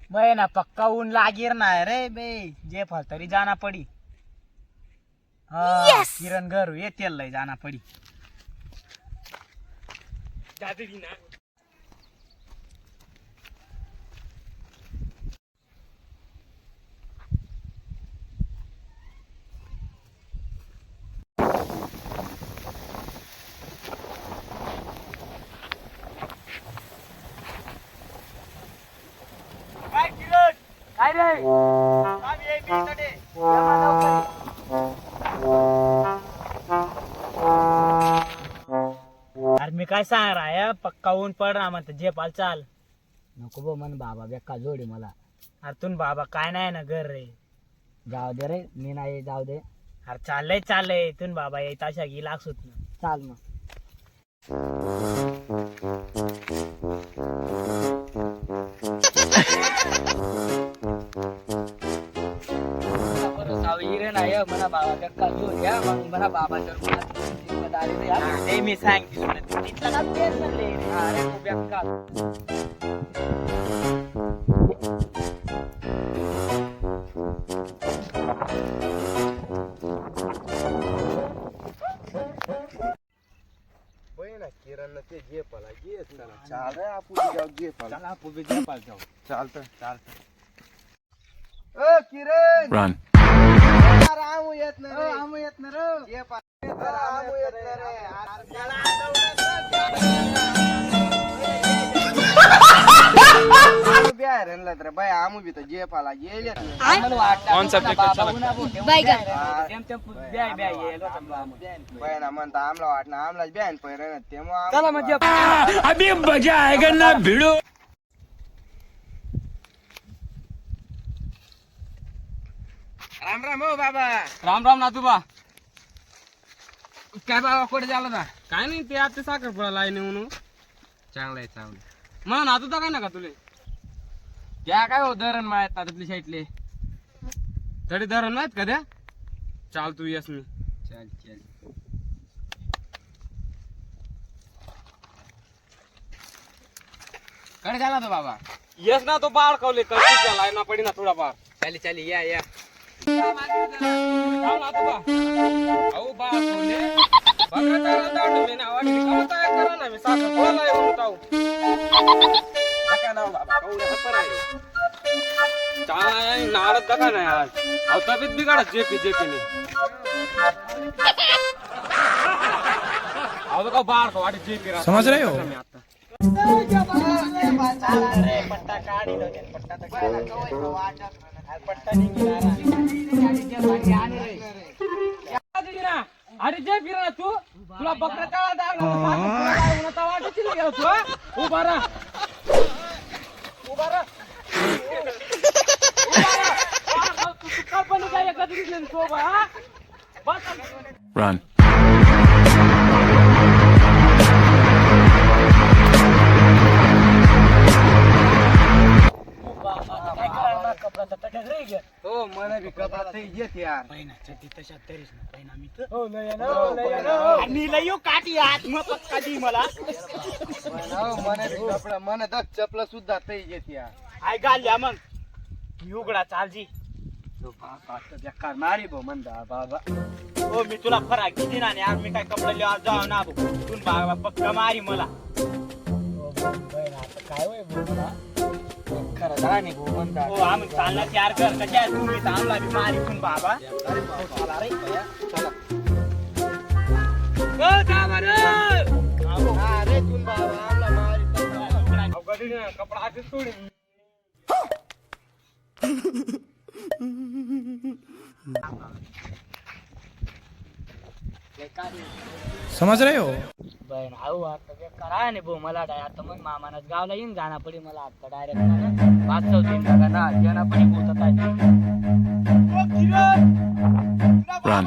मैं ना पक्का ऊन लागिर ना रे बे जे फल तरी जाना पड़ी। हाँ किरण घर ये तेल लई जाना पड़ी। दादी ना काय रे काम ये मी कडे अरे मी काय सांग राय पक्का ऊन पड ना म्हणत जे पाल चाल नको बो मन बाबा बेका जोडी मला अरे तुन बाबा काय नाही ना घर रे जाऊ दे रे मी नाही जाऊ दे अरे चाललंय तुन बाबा ये ताशा गी लागसुत ना चाल मग मला बाबा बेका जोड या मग मला बाबा जर मी सांगितलं अरे बेका किरण ते जे पाला जे चाल रे आपू जाऊ जे पाला चला आपू जे पाल जाऊ चालतं ओ किरण रन आमू येत ना रे जे पाल आमू येत ना रे बिहार आणला तर बाय आमू बी तर जे पाला गेले ऑन सब्जेक्ट चला बाय ना म्हणता आमला वाटणं आमलाच बिहान पैर ना तेव्हा चला म्हणजे अभी मजा आएगा ना भिड़ो। राम राम हो बाबा राम राम नातूबा काय बाबा कुठे झाला ना काय नाही ते आता साखरपुडा लाईन म्हणून चांगलं म्हणा नातू तर काय ना का तुले त्या काय हो धरण माहित नातूतली साईडले तरी धरण माहित का त्या चाल तू यस मी चल कडे झाला तो बाबा यस ना तो बाळ कवले कशी लाईन ना पडी ना थोडा बार चाली या नातूबा अहो बाळ कवले बघा त्याला दांडू मी ना वाटली का तयार करा ना मी साखरपुडा लाईन होताव नाव बाबा कवडे हपर आहे चाय नारद दखा नाही आज अहो तब्येत बिघडत जेपी ने अहो का बाळ का वाटे जेपी समझ रहे हो? पट्टा काढी दो पट्टा तर काय पट्टा निघाला अरे जय फिरा तू तुला बकरा चाळा वाटत तू उभा राहा कल्पनी काय कधी शोभा रन हो मन बी कपडा येत यार मी लई काठी आत मग पक्का दी मला मन बी कपडा मन दस चपला सुद्धा ते येत यार आय घाल्या मग मी उघडा चालजी तो बाबा बेकार मारी भो म्हणता बाबा हो मी तुला फराक किती ना यार मी काय कपडे लिहा जाऊ ना तू बाबा पक्का मारी मला काय होय खरं जाणे भो म्हणता हो आम्ही चालला तयार कर कशा तुम्ही चांगला बी मारी पण बाबा चला रे चला अरे तुम बाबा आमला मारी कपडा हाती सोडी समझ रहे हो? बन आऊ आता करा नाही भाऊ मला आता मग मामानाच गावला येईन जाणार पडी मला आता डायरेक्ट वाचव देईन बघा ना जेना पण बोलत आहे Run.